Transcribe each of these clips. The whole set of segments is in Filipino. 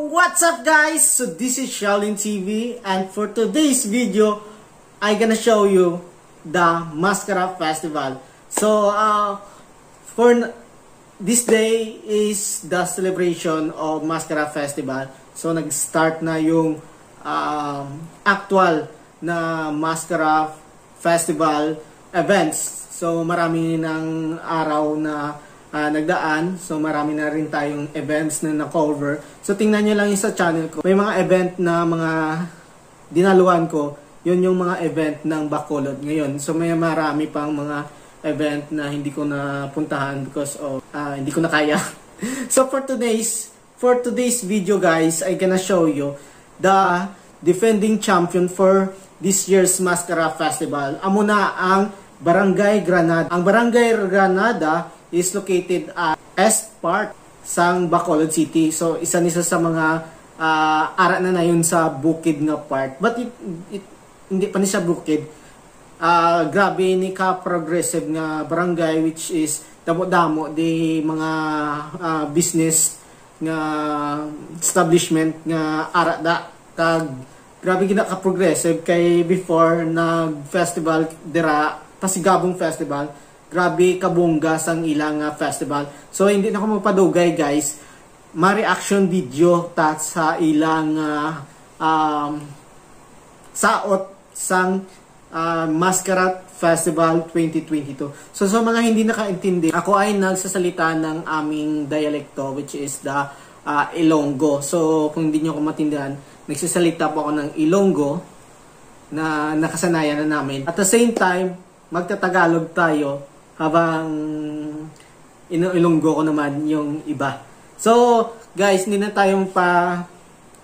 what's up guys? So this is Shaolin TV, and for today's video I'm gonna show you the Mascara Festival. So for this day is the celebration of Mascara Festival. So nag-start na yung actual na Mascara Festival events. So marami ng araw na nagdaan. So marami na rin tayong events na na-cover. So tingnan nyo lang yung sa channel ko. May mga event na mga dinaluan ko. Yun yung mga event ng Bacolod ngayon. So may marami pang mga event na hindi ko na puntahan because of hindi ko na kaya. So for today's video guys, I gonna show you the defending champion for this year's Mascara Festival. Amo na ang Barangay Granada. Ang Barangay Granada is located at East Part sang Bacolod City. So isa sa mga ara na yun sa bukid nga part. But hindi pa ni siya bukid. Grabe ni ka progressive nga barangay, which is damo-damo di mga business nga establishment nga ara da kag grabe gina ka progressive kay before nag festival dira Pasigabong Festival. Grabe kabongga sang ilang festival. So hindi na ko magpadugay guys. Ma-reaction video ta sa ilang saot sang Mascara Festival 2022. So sa mga hindi nakaintindi, ako ay nagsasalita ng aming dialekto, which is the Ilonggo. So kung hindi nyo ko matindihan, nagsasalita po ako ng Ilonggo na nakasanayan na namin. At the same time, magtatagalog tayo habang Ilonggo ko naman yung iba. So guys, hindi na tayong pa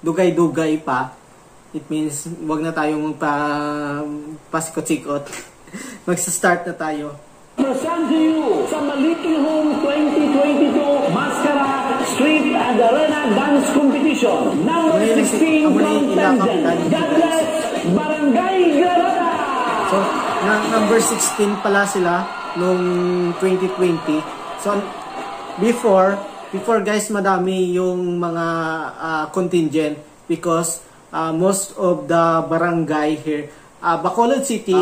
dugay-dugay pa. It means wag na tayong pasikot-sikot. Magsa-start na tayo. Present to you sa Maliki Home 2022 Mascara Street and Arena Dance Competition. Number 16 contestant, Douglas Barangay Granada. So, number 16 pala sila nung 2020. So, before guys, madami yung mga contingent because most of the barangay here, Bacolod City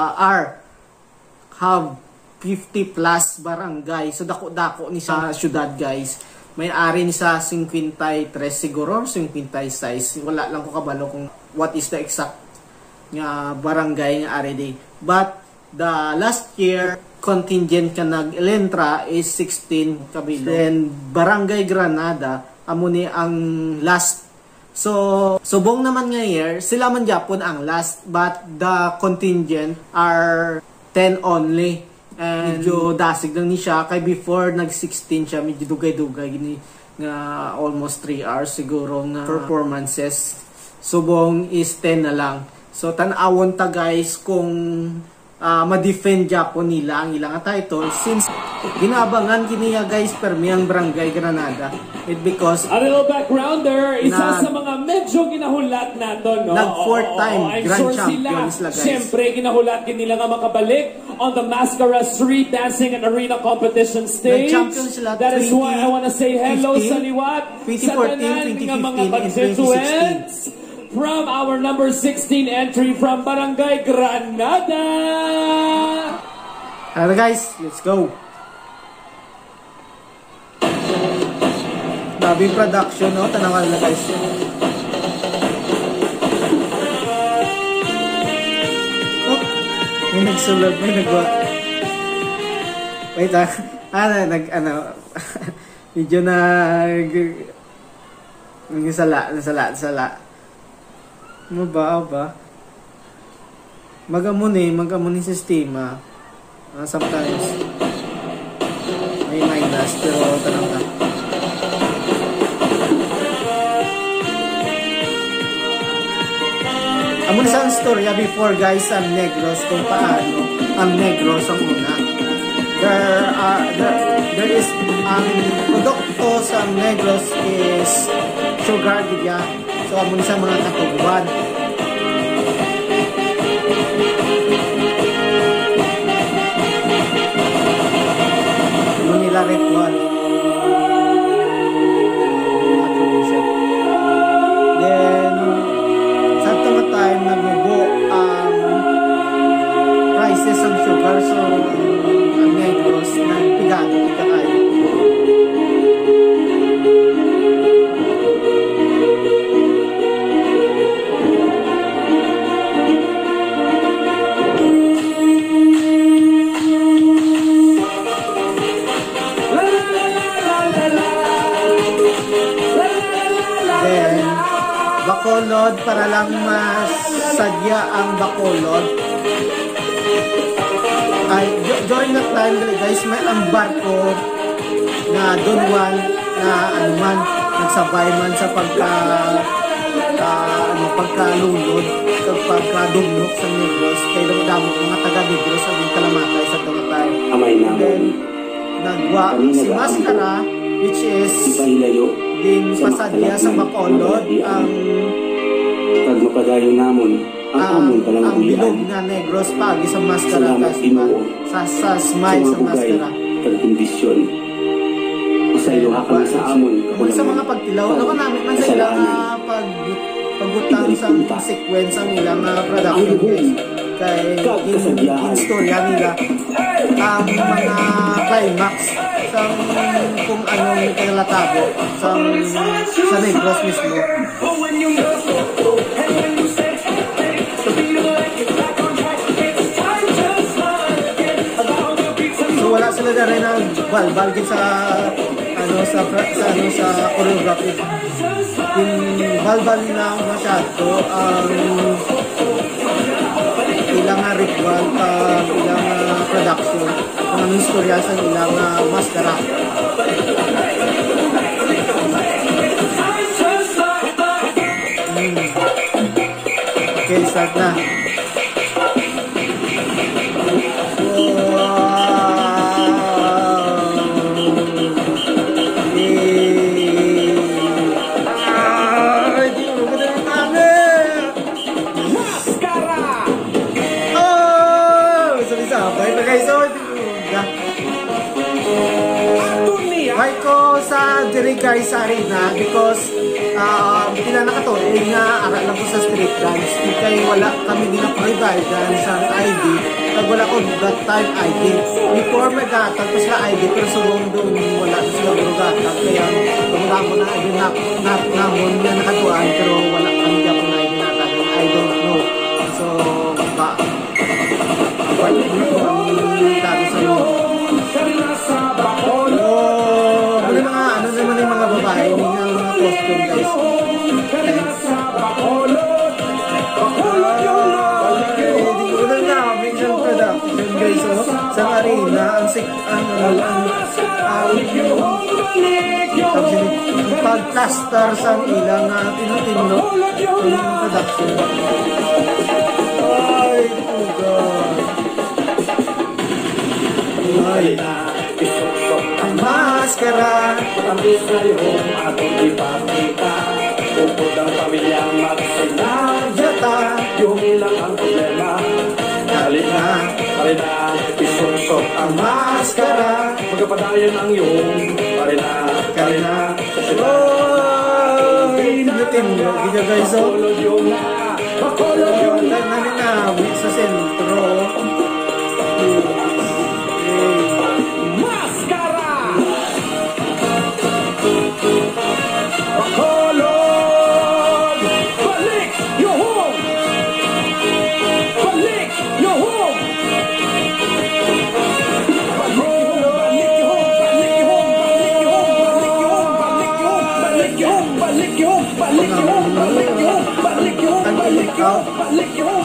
have 50 plus barangay. So dako-dako ni sa syudad guys. May-ari ni sa 53 siguro, 56. Wala lang ko kabalo kung what is the exact nga barangay nga ari day. But the last year contingent ka nag-elentra is 16 kabilo. Then Barangay Granada amo ni ang last. So subong naman nga year, sila man Japon ang last, but the contingent are 10 only. And medyo dasig lang ni siya kay before nag-16 siya, medyo dugay-dugay gini nga almost 3 hours siguro nga performances. Subong is 10 na lang. So tan-awon ta guys kung ma-defend Japon nila ang ilang title, since ginabangan kiniya guys permi ang Barangay Granada. It because a little background there, isa sa mga medyo ginahulat nato, no? Nag-4th time grand sure champions sila guys. Siyempre ginahulat nila nga makabalik on the Mascara Street Dancing and Arena Competition stage. Sila that is why I want to say hello sa liwat 2014, 2015, mga and 2016. From our number 16 entry from Barangay Granada. Alright guys, let's go. Grabe production, no? Tanawan na guys. Oh, may nagsulog, may nagwa. Wait medyo nasala. Ano ba? Magamuni sistema. Sometimes may minus, pero tanong na. Amo sa storya before guys ang Negros, kung paano ang Negros ang una. There is ang produkto sa Negros is sugar gidya. So amo sa mga katubuan. nila ritual. Bacolod para lang masadya ang Bacolod. Ay, during that time guys, may ang barko na Don Juan na ano man, nagsabay man sa pagkalunod sa pagkadumlok sa Negros, kaya damo mga taga Negros ang kalamatay sa tumatay. And then nagwa si Mascara, which is din pasadya sa Bacolod ang pagmapadayon namon ang bilog na Negros pagi sa Mascara Festival sa Smile sa Mascara pagkondisyon sa iluha kami sa amon sa mga pagtilaw naman namin man sa ilang pagbutang sa sequence ang ilang production guys kay in storya nila ang mga climax sa kung anong kailatabo sa Negros mismo. So wala sila na rin ang balbalgin sa choreography. Yung balbal na masyado ang ilang ritual ilang production kung anong istorya sa ilang Mascara. Okay, start na. Sa diri guys sa arena because pila na kato nga ara lang ko sa street dance kay wala kami gina-provide sa ID kag wala ko that time ID before may gatag pa sila ID pero sulong doon wala sila gatag kaya wala mo na ID namon na nakatuan pero wala kami gyapon na ID na I don't know so ba mga babae ng mga costume guys. Production guys sa arena ang pag-plaster sa ilang tinutino ng production. Ay, ang Mascara Tamis na yung atong ipapita Bukod ang pamilyang magsinadya Yung ilang ang problema Halina, halina Isusok ang Mascara Magpapadayan ang iyong Halina, halina Oh, tinutin mo Gina guys Bacolod yung na Bacolod yung na Naninami sa sentro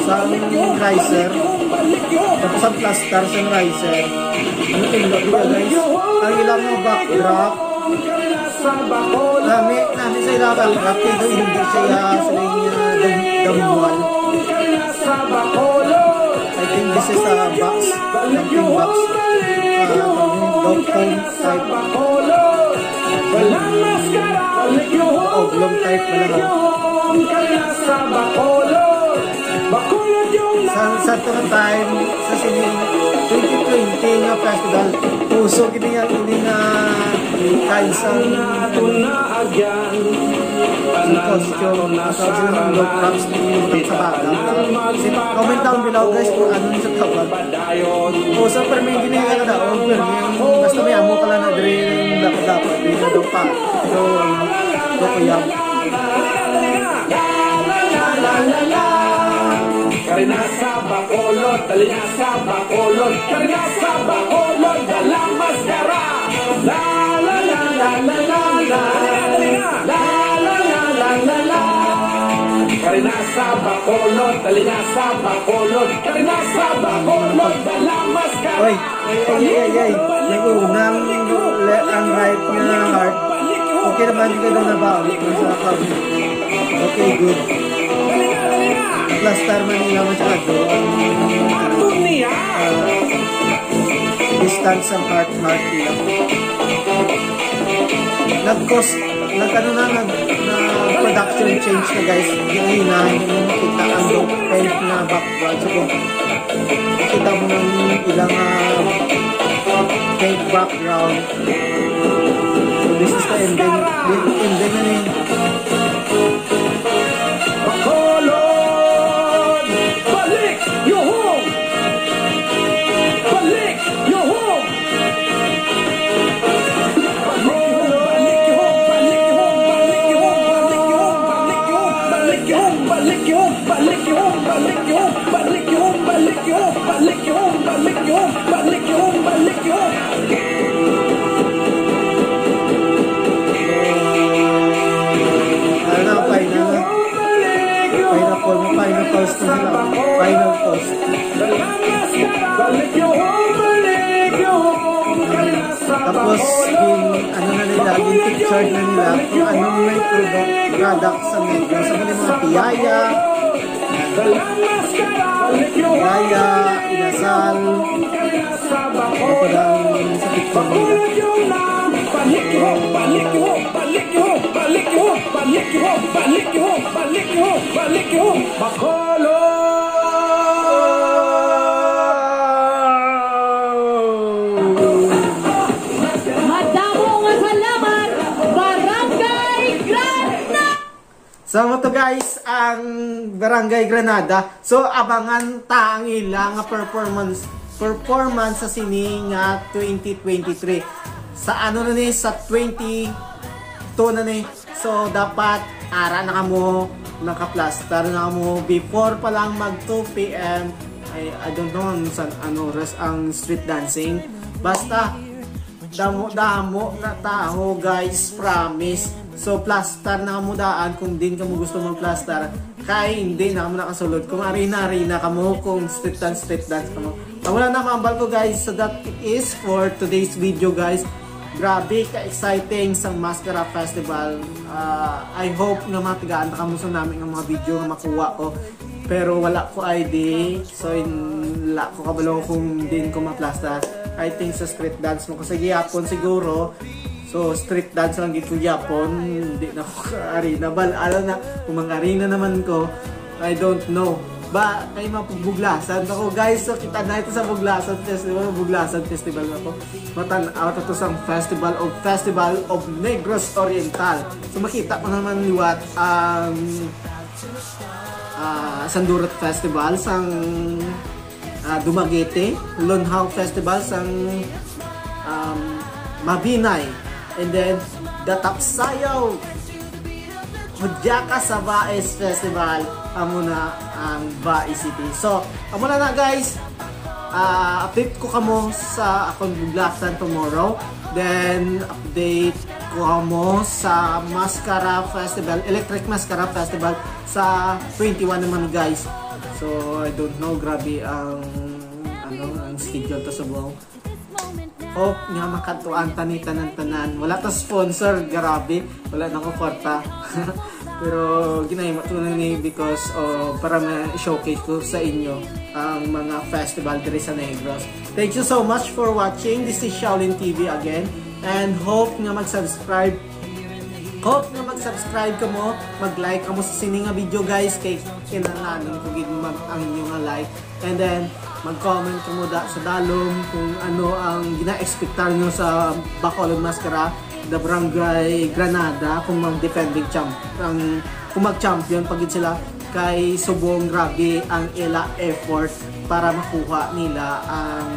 sa riser tapos ang plaster sa riser ano tingnan ko guys ang ilang mga backdrop namin sa ilang backdrop kaya hindi siya sa damuan I think this is a box dumping box dog phone type oblong type na lang sa time sa sining 2020 nga festival puso kini nga kaisang costume sa silang low props sa bata comment down below guys kung ano sa tawag puso per may gini nga daon per basta may amo pala na diri dapat dito daw pa so kuya Karina sa Bacolod, Dalina sa Bacolod, Karina sa Bacolod, dalang Mascara. La la la la la la la la la la la la la. Bacolod, dali na sa Bacolod, dali na sa Bacolod, dala maskara. Oy, ay. Nag-unang ang right niya ng heart. Okay naman, hindi ka daw nabawit. Nasa account. Okay, good. Plus Star Manila masyado. Distance ang heart nila. Nag-production change na guys. Yung hindi mo makita ang low paint na background. So kung makita mo ng ilang paint background. So this is the ending. Ending na yun. Bacolod! Balik yung home! Balik yung home! Final post na sila. Final post. Tapos, ano na nila, yung picture na nila kung anong may product sa medyo. Sa mga piyaya, inasal, ano pa lang sa picture nila. So ito guys, ang Barangay Granada. So abangan ta ang ilang performance sa sining 2023. Sa ano na ni, sa 22 na ni. So dapat ara na kamo naka-plaster na kamo before pa lang mag 2 PM. I don't know ano res ang street dancing. Basta damo na tao guys, promise. So plaster na kamo daan kung din kamo gusto mag-plaster. Kay hindi na kamo nakasulod. Kung arena kamo, kung street dance kamo. Wala na mambal ko guys. So that is for today's video guys. Grabe ka-exciting sa Mascara Festival. I hope na matigaan na kamo sa namin ng mga video na makuha ko. Pero wala ko ID. So wala ko kabalo kung din ko ma-plaster. I think sa street dance mo kasi gyapon siguro. So street dance lang gito gyapon, hindi na ko arena bal. Alam na kung arena naman ko, I don't know. Ba kay mapubuglasan ako guys. So kita na ito sa Buglasan Festival na ko. Matan-aw to sa Festival of Negros Oriental. So makita ko naman liwat ang Sandurat Festival sang Dumaguete, Lunhaw Festival sang Mabinay. And then, the Tapsayaw Hudyaka sa Baes Festival. Amo na ang Baes City. So, amo na guys. Update ko kamo sa akong Buglasan tomorrow. Then, update ko kamo sa Mascara Festival, Electric Mascara Festival sa 21 naman guys. So, I don't know. Grabe ang schedule to sa buong. Hope nga makatuan tanan. Wala ta sponsor, grabe. Wala na ko kwarta. Pero ginahimo to ni because para ma-showcase ko sa inyo ang mga festival diri sa Negros. Thank you so much for watching. This is Shaolin TV again. And hope nga mag-subscribe. Hope nga mag-subscribe ka mo, mag-like ka mo sa sining nga video guys. Kay kinahanglan ko gid ang inyong like. And then mag-comment ka mo sa dalom kung ano ang gina-expectar nyo sa Bacolod Mascara, the Barangay Granada, kung mag-defending champion, kung mag-champion pagid sila. Kay subong grabe ang ila effort para makuha nila ang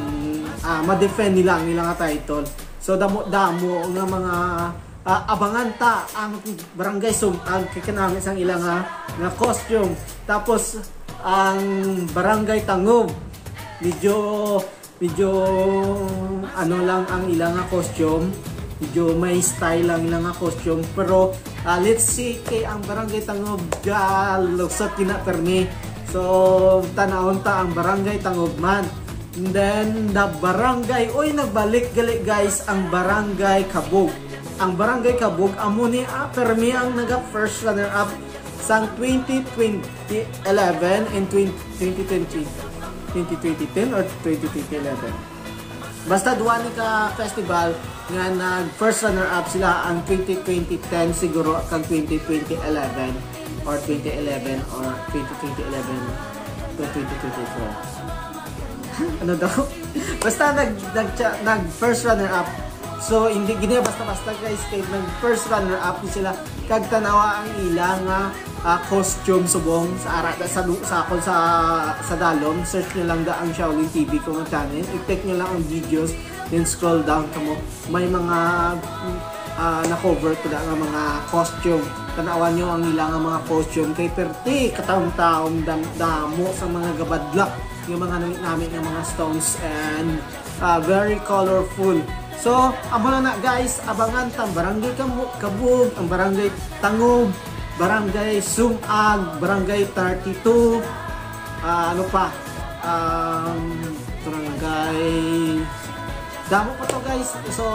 ma-defend nila ang ilang title. So damo nga mga abangan ta ang barangay ang kikinangit sang ilang nga costume. Tapos ang Barangay Tangub, medyo ano lang ang ilang costume, medyo may style lang ilang costume, pero let's see kay ang barangay Tangob lugsot kinapermi. So tanawon ta ang barangay Tangob man. And then the barangay, oy nagbalik gali guys ang barangay Kabug. Ang barangay Kabug amo ni permi ang naga first runner up sang 2011 and 2010 or 2011. Basta duwa ni ka festival nga nag first runner up sila ang 2010 siguro kang 2011 or 2011 or 2011 to 2024. Ano daw? Basta nag first runner up. So hindi gini basta-basta guys kay nag first runner up sila kag tanawa ang ilang costume subong sa ara sa dalom. Search niyo lang da ang Shaolin TV kung channel. I-click niyo lang ang videos then scroll down kamo. May mga na-cover ko da nga mga costume. Tanawan niyo ang ilang mga costume kay perti kataon-taon damo sa mga gabadla yung mga namin yung mga stones and very colorful. So, amo na guys, abangan tang barangay Kabug, ang barangay Tangob, barangay Sumag, barangay 32, ano pa, barangay damo pa to guys. So,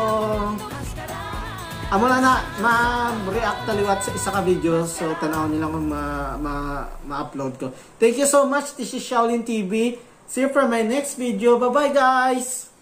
amo na ma-react taliwat sa isa ka video. So, tanaw nila kung ma-upload ko. Thank you so much. This is Shaolin TV. See you for my next video. Bye-bye guys!